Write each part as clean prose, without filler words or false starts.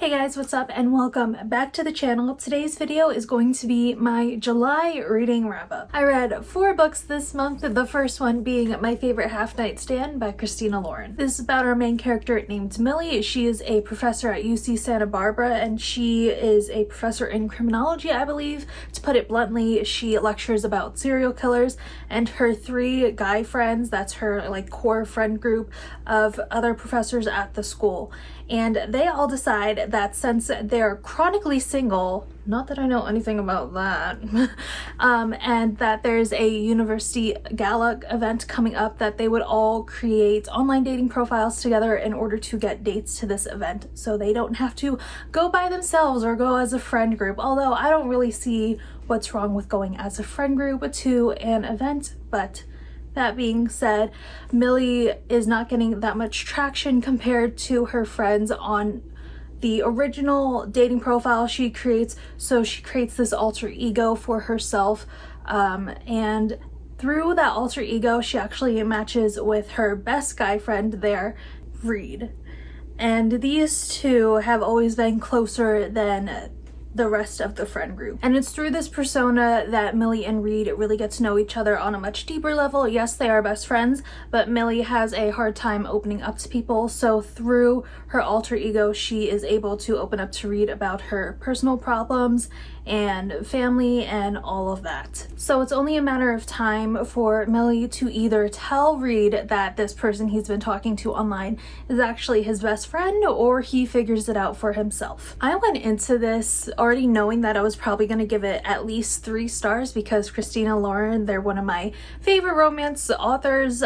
Hey guys, what's up and welcome back to the channel. Today's video is going to be my July reading wrap-up. I read 4 books this month, the first one being My Favorite Half-Night Stand by Christina Lauren. This is about our main character named Millie. She is a professor at UC Santa Barbara and she is a professor in criminology, I believe. To put it bluntly, she lectures about serial killers, and her 3 guy friends, that's her core friend group of other professors at the school. And they all decide that since they're chronically single, not that I know anything about that, and that there's a university gala event coming up, that they would all create online dating profiles together in order to get dates to this event, so they don't have to go by themselves or go as a friend group. Although I don't really see what's wrong with going as a friend group to an event, but that being said, Millie is not getting that much traction compared to her friends on the original dating profile she creates, so she creates this alter ego for herself, and through that alter ego she actually matches with her best guy friend there, Reed. And these two have always been closer than the rest of the friend group. And it's through this persona that Millie and Reed really get to know each other on a much deeper level. Yes, they are best friends, but Millie has a hard time opening up to people, so through her alter ego she is able to open up to Reed about her personal problems and family and all of that. So it's only a matter of time for Millie to either tell Reed that this person he's been talking to online is actually his best friend, or he figures it out for himself. I went into this already knowing that I was probably going to give it at least 3 stars because Christina Lauren, they're one of my favorite romance authors.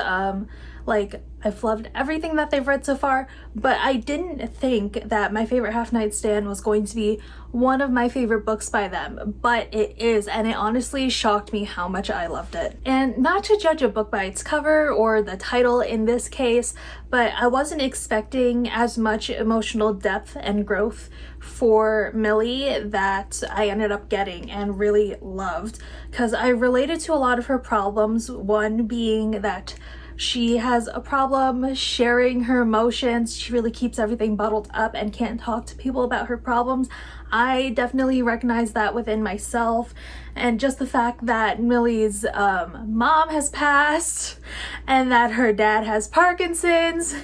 I've loved everything that they've read so far, but I didn't think that My Favorite Half-Night Stand was going to be one of my favorite books by them, but it is, and it honestly shocked me how much I loved it. And not to judge a book by its cover or the title in this case, but I wasn't expecting as much emotional depth and growth for Millie that I ended up getting and really loved, because I related to a lot of her problems, one being that she has a problem sharing her emotions. She really keeps everything bottled up and can't talk to people about her problems. I definitely recognize that within myself, and just the fact that Millie's mom has passed and that her dad has Parkinson's,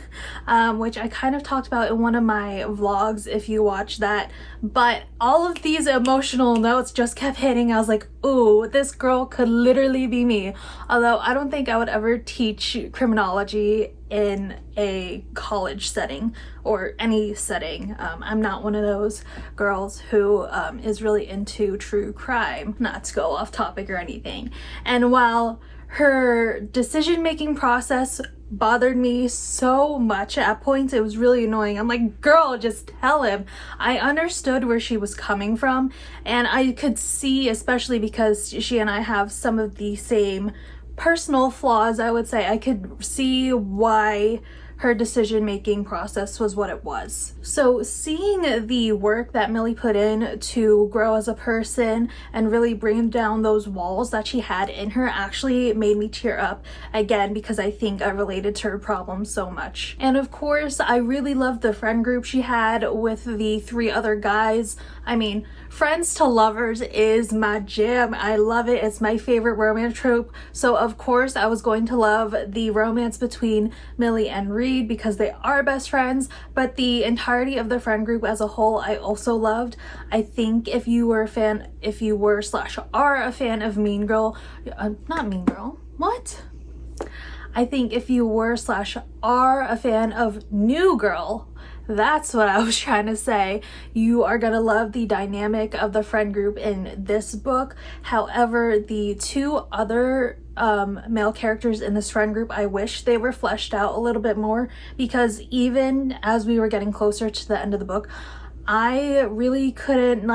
which I kind of talked about in one of my vlogs if you watch that. But all of these emotional notes just kept hitting. I was like, ooh, this girl could literally be me. Although I don't think I would ever teach criminology in a college setting or any setting. I'm not one of those girls who is really into true crime, not to go off topic or anything. And while her decision-making process bothered me so much at points, it was really annoying. I'm like, girl, just tell him. I understood where she was coming from, and I could see, especially because she and I have some of the same personal flaws, I would say, I could see why her decision-making process was what it was. So seeing the work that Millie put in to grow as a person and really bring down those walls that she had in her actually made me tear up again, because I think I related to her problems so much. And of course, I really loved the friend group she had with the 3 other guys. I mean, friends to lovers is my jam. I love it. It's my favorite romance trope. So of course I was going to love the romance between Millie and Reed because they are best friends, but the entirety of the friend group as a whole I also loved. I think if you were / are a fan of Mean Girl, not Mean Girl, what? I think if you were / are a fan of New Girl, that's what I was trying to say, you are gonna love the dynamic of the friend group in this book. However, the 2 other male characters in this friend group, I wish they were fleshed out a little bit more, because even as we were getting closer to the end of the book, I really couldn't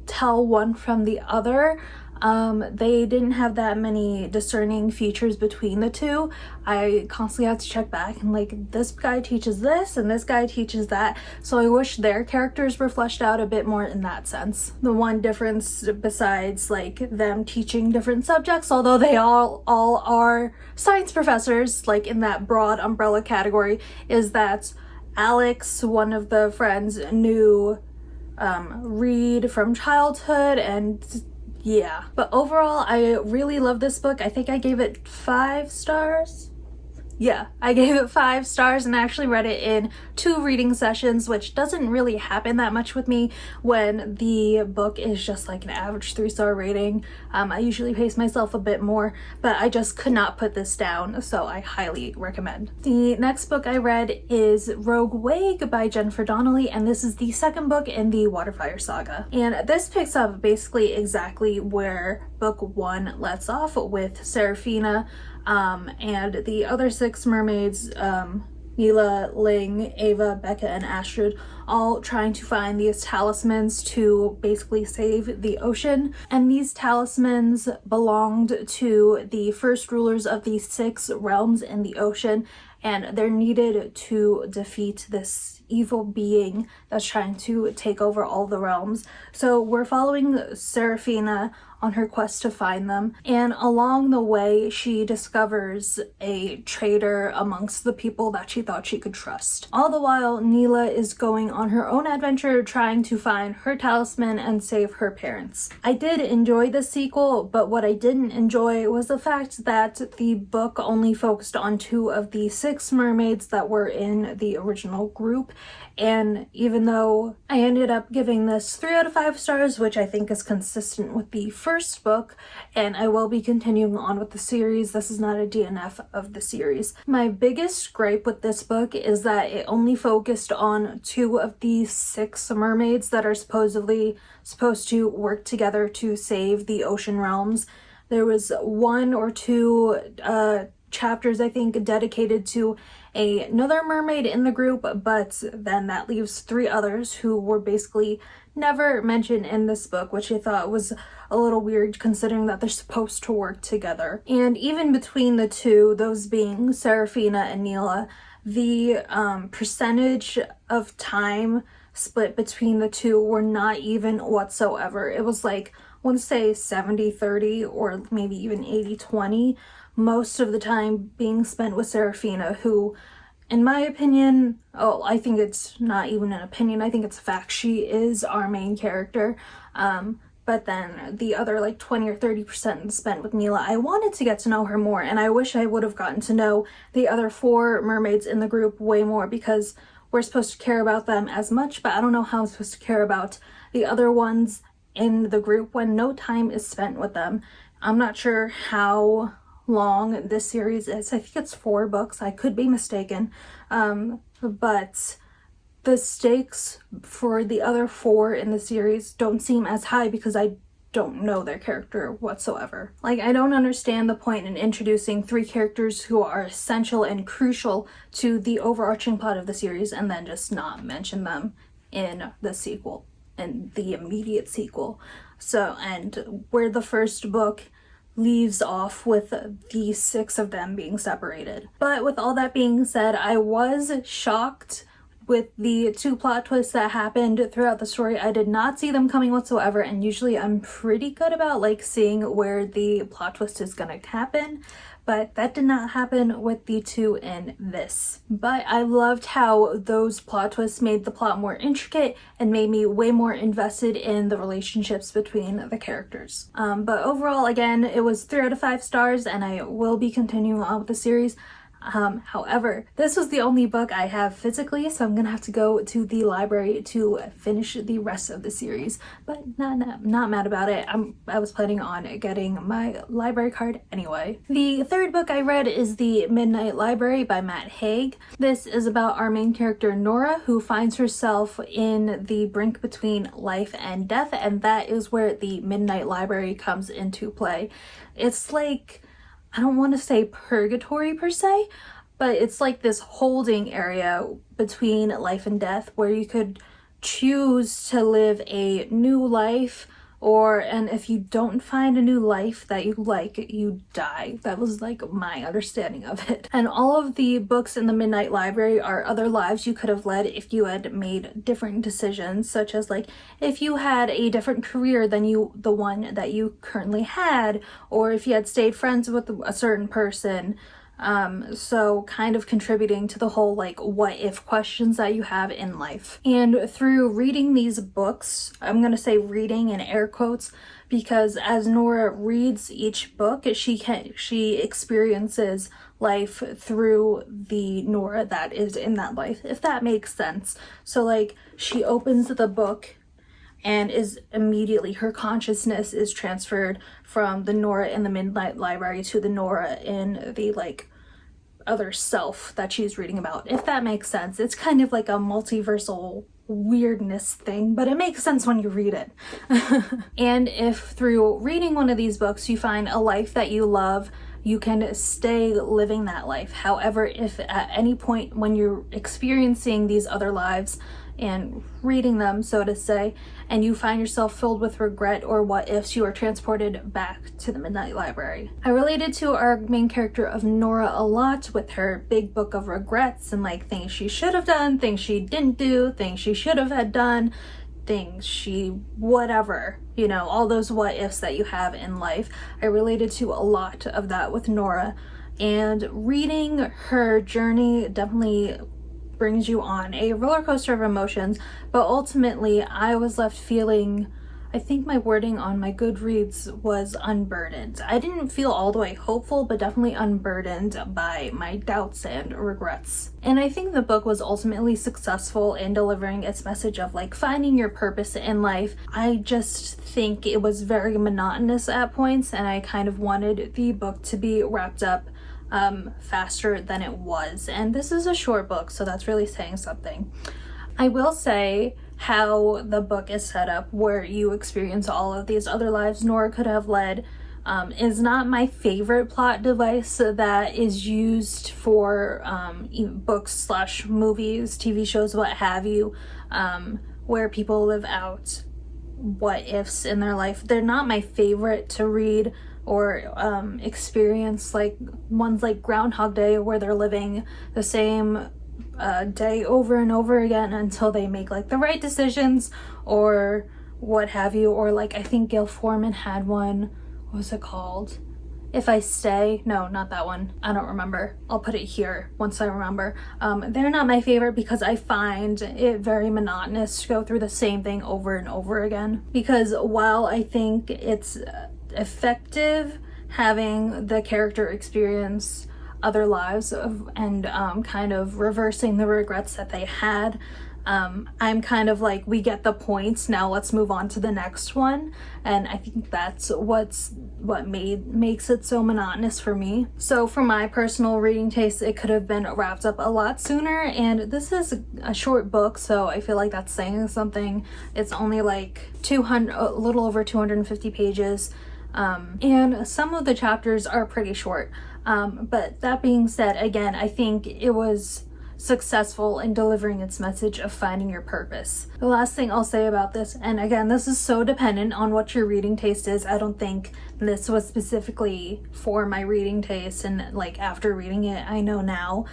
tell one from the other. They didn't have that many discerning features between the 2. I constantly had to check back and this guy teaches this and this guy teaches that, so I wish their characters were fleshed out a bit more in that sense. The one difference besides them teaching different subjects, although they all are science professors in that broad umbrella category, is that Alex, one of the friends, knew read from childhood, and yeah. But overall, I really love this book. I think I gave it 5 stars. Yeah, I gave it 5 stars and I actually read it in 2 reading sessions, which doesn't really happen that much with me when the book is just like an average 3-star rating. I usually pace myself a bit more, but I just could not put this down, so I highly recommend. The next book I read is Rogue Wake by Jennifer Donnelly, and this is the 2nd book in the Waterfire saga. And this picks up basically exactly where book 1 lets off, with Seraphina and the other 6 mermaids, Neela, Ling, Ava, Becca, and Astrid, all trying to find these talismans to basically save the ocean. And these talismans belonged to the first rulers of the 6 realms in the ocean, and they're needed to defeat this evil being that's trying to take over all the realms. So we're following Seraphina on her quest to find them, and along the way she discovers a traitor amongst the people that she thought she could trust. All the while, Neela is going on her own adventure trying to find her talisman and save her parents. I did enjoy the sequel, but what I didn't enjoy was the fact that the book only focused on 2 of the 6 mermaids that were in the original group. And even though I ended up giving this 3 out of 5 stars, which I think is consistent with the first book, and I will be continuing on with the series, this is not a DNF of the series. My biggest gripe with this book is that it only focused on 2 of the 6 mermaids that are supposed to work together to save the ocean realms. There was 1 or 2 chapters, I think, dedicated to another mermaid in the group, but then that leaves 3 others who were basically never mentioned in this book, which I thought was a little weird considering that they're supposed to work together. And even between the 2, those being Seraphina and Neela, the percentage of time split between the 2 were not even whatsoever. It was like, I want to say 70-30 or maybe even 80-20. Most of the time being spent with Seraphina, who, in my opinion, I think it's not even an opinion, I think it's a fact, she is our main character. But then the other like 20 or 30% spent with Neela. I wanted to get to know her more, and I wish I would have gotten to know the other 4 mermaids in the group way more, because we're supposed to care about them as much, but I don't know how I'm supposed to care about the other ones in the group when no time is spent with them. I'm not sure how long this series is. I think it's 4 books. I could be mistaken. But the stakes for the other 4 in the series don't seem as high because I don't know their character whatsoever. Like, I don't understand the point in introducing 3 characters who are essential and crucial to the overarching plot of the series and then just not mention them in the sequel, in the immediate sequel. So, and where the first book leaves off with the 6 of them being separated. But with all that being said, I was shocked with the 2 plot twists that happened throughout the story. I did not see them coming whatsoever, and usually I'm pretty good about like seeing where the plot twist is gonna happen, but that did not happen with the 2 in this. But I loved how those plot twists made the plot more intricate and made me way more invested in the relationships between the characters. But overall, again, it was 3 out of 5 stars, and I will be continuing on with the series. However, this was the only book I have physically, so I'm gonna have to go to the library to finish the rest of the series, but not mad about it. I was planning on getting my library card anyway. The 3rd book I read is The Midnight Library by Matt Haig. This is about our main character Nora, who finds herself in the brink between life and death, and that is where the Midnight Library comes into play. It's like, I don't want to say purgatory per se, but it's like this holding area between life and death where you could choose to live a new life, and if you don't find a new life that you like, you die. That was like my understanding of it. And all of the books in the Midnight Library are other lives you could have led if you had made different decisions, such as like if you had a different career than the one that you currently had, or if you had stayed friends with a certain person, So kind of contributing to the whole like what if questions that you have in life. And through reading these books, I'm gonna say reading in air quotes, because as Nora reads each book, she experiences life through the Nora that is in that life, if that makes sense. So like she opens the book and is immediately, her consciousness is transferred from the Nora in the Midnight Library to the Nora in the like other self that she's reading about, if that makes sense. It's kind of like a multiversal weirdness thing, but it makes sense when you read it. And if through reading one of these books you find a life that you love, you can stay living that life. However, if at any point when you're experiencing these other lives and reading them, so to say, and you find yourself filled with regret or what ifs, you are transported back to the Midnight Library. I related to our main character of Nora a lot with her big book of regrets and like things she should have done, things she didn't do, things she should have had done, things she whatever, you know, all those what ifs that you have in life. I related to a lot of that with Nora, and reading her journey definitely brings you on a roller coaster of emotions, but ultimately I was left feeling, I think my wording on my Goodreads was unburdened. I didn't feel all the way hopeful, but definitely unburdened by my doubts and regrets. And I think the book was ultimately successful in delivering its message of like finding your purpose in life. I just think it was very monotonous at points, and I kind of wanted the book to be wrapped up faster than it was. And this is a short book, so that's really saying something. I will say how the book is set up, where you experience all of these other lives Nora could have led, is not my favorite plot device that is used for books slash movies, TV shows, what have you, where people live out what ifs in their life. They're not my favorite to read or experience, like ones like Groundhog Day, where they're living the same day over and over again until they make like the right decisions or what have you. Or like I think Gail Forman had one, what was it called? If I Stay. No, not that one. I don't remember. I'll put it here once I remember. They're not my favorite because I find it very monotonous to go through the same thing over and over again. Because while I think it's effective having the character experience other lives and kind of reversing the regrets that they had, I'm kind of like, we get the points, now let's move on to the next one. And I think that's what makes it so monotonous for me. So for my personal reading taste, it could have been wrapped up a lot sooner, and this is a short book, so I feel like that's saying something. It's only like a little over 250 pages, and some of the chapters are pretty short. But that being said, again, I think it was successful in delivering its message of finding your purpose. The last thing I'll say about this, and again, this is so dependent on what your reading taste is. I don't think this was specifically for my reading taste, and like after reading it, I know now,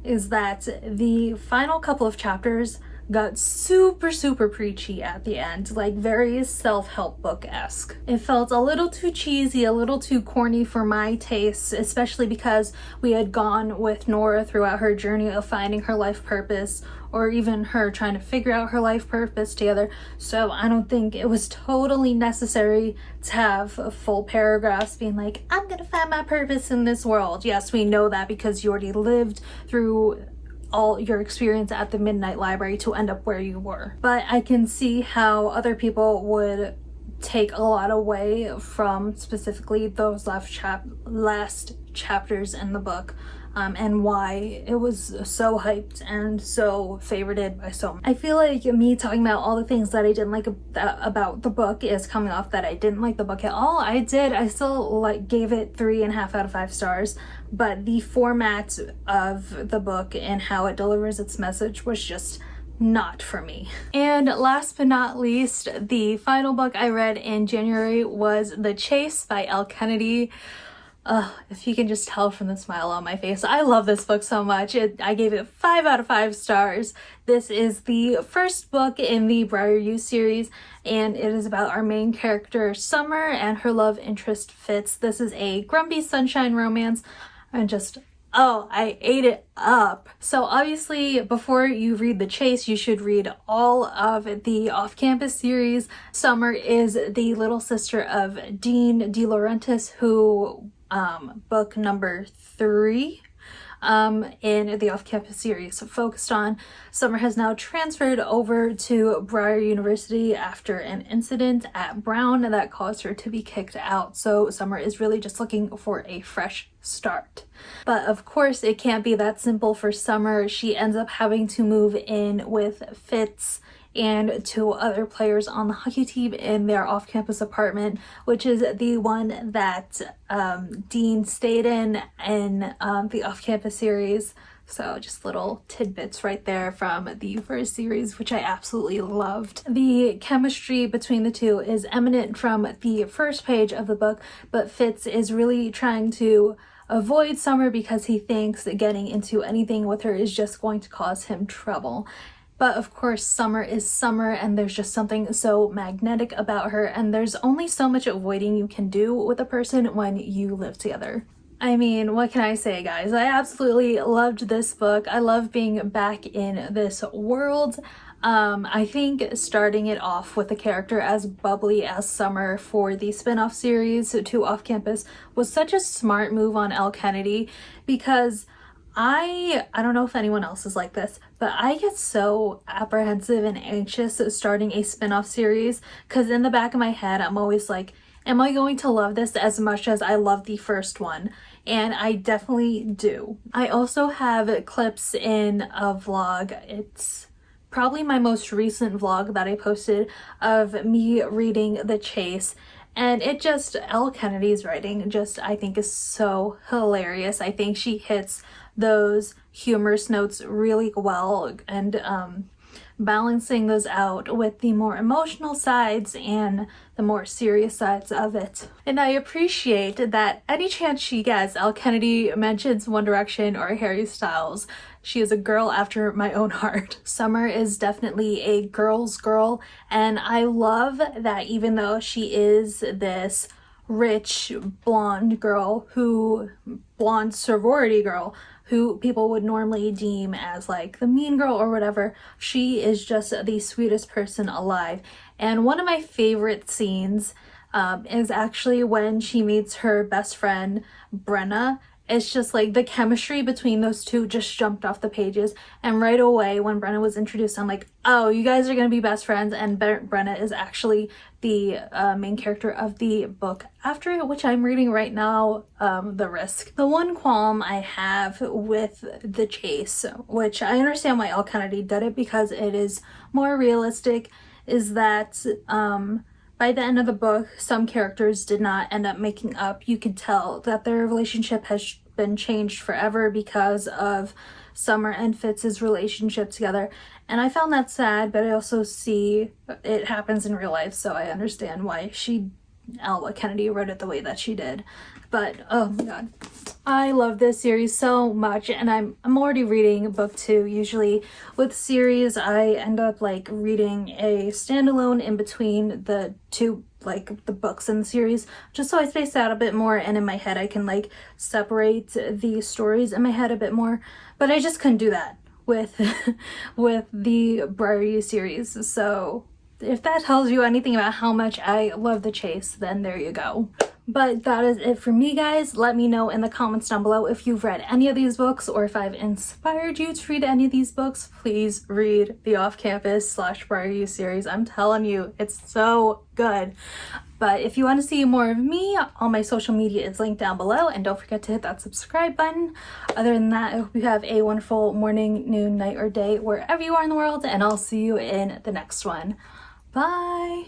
is that the final couple of chapters got super preachy at the end, like very self-help book-esque. It felt a little too cheesy, a little too corny for my tastes, especially because we had gone with Nora throughout her journey of finding her life purpose, or even her trying to figure out her life purpose together. So I don't think it was totally necessary to have full paragraphs being like, I'm gonna find my purpose in this world. Yes, we know that because you already lived through all your experience at the Midnight Library to end up where you were. But I can see how other people would take a lot away from specifically those last chapters in the book, and why it was so hyped and so favorited by so many. I feel like me talking about all the things that I didn't like about the book is coming off that I didn't like the book at all. I still gave it 3.5 out of 5 stars, but the format of the book and how it delivers its message was just not for me. And last but not least, the final book I read in January was The Chase by Elle Kennedy. If you can just tell from the smile on my face, I love this book so much. I gave it 5 out of 5 stars. This is the first book in the Briar You series, and it is about our main character Summer and her love interest Fitz. This is a grumpy sunshine romance. and just, oh, I ate it up. So obviously before you read The Chase, you should read all of the Off-Campus series. Summer is the little sister of Dean De Laurentiis, who book number 3 in the Off-Campus series focused on. Summer has now transferred over to Briar University after an incident at Brown that caused her to be kicked out. So Summer is really just looking for a fresh start. But of course, it can't be that simple for Summer. She ends up having to move in with Fitz and 2 other players on the hockey team in their off-campus apartment, which is the one that Dean stayed in the off-campus series. So just little tidbits right there from the first series, which I absolutely loved. The chemistry between the 2 is eminent from the first page of the book, but Fitz is really trying to avoid Summer because he thinks that getting into anything with her is just going to cause him trouble. But of course, Summer is Summer, and there's just something so magnetic about her, and there's only so much avoiding you can do with a person when you live together. I mean, what can I say, guys? I absolutely loved this book. I love being back in this world. I think starting it off with a character as bubbly as Summer for the spin-off series to Off-Campus was such a smart move on Elle Kennedy, because I don't know if anyone else is like this, but I get so apprehensive and anxious starting a spin-off series, because in the back of my head I'm always like, am I going to love this as much as I love the first one? And I definitely do. I also have clips in a vlog. It's probably my most recent vlog that I posted of me reading The Chase. And it just, Elle Kennedy's writing just, I think, is so hilarious. I think she hits those humorous notes really well, and balancing those out with the more emotional sides and the more serious sides of it. And I appreciate that any chance she gets, Elle Kennedy mentions One Direction or Harry Styles. She is a girl after my own heart. Summer is definitely a girl's girl, and I love that even though she is this rich blonde sorority girl who people would normally deem as like the mean girl or whatever, she is just the sweetest person alive. And one of my favorite scenes is actually when she meets her best friend Brenna. It's just like the chemistry between those two just jumped off the pages, and right away when Brenna was introduced, I'm like, oh, you guys are gonna be best friends. And Brenna is actually the main character of the book after it, which I'm reading right now, The Risk. The one qualm I have with The Chase, which I understand why Elle Kennedy did it because it is more realistic, is that by the end of the book, some characters did not end up making up. You could tell that their relationship has been changed forever because of Summer and Fitz's relationship together. And I found that sad, but I also see it happens in real life, so I understand why Elle Kennedy wrote it the way that she did. But oh my god, I love this series so much, and I'm already reading book 2. Usually with series, I end up like reading a standalone in between the two, like the books in the series, just so I space out a bit more, and in my head I can like separate the stories in my head a bit more. But I just couldn't do that with with the Briar U series. So if that tells you anything about how much I love The Chase, then there you go. But that is it for me, guys. Let me know in the comments down below if you've read any of these books, or if I've inspired you to read any of these books. Please read the Off-Campus / Briar U series. I'm telling you, it's so good. But if you want to see more of me, all my social media is linked down below, and don't forget to hit that subscribe button. Other than that, I hope you have a wonderful morning, noon, night, or day wherever you are in the world, and I'll see you in the next one. Bye!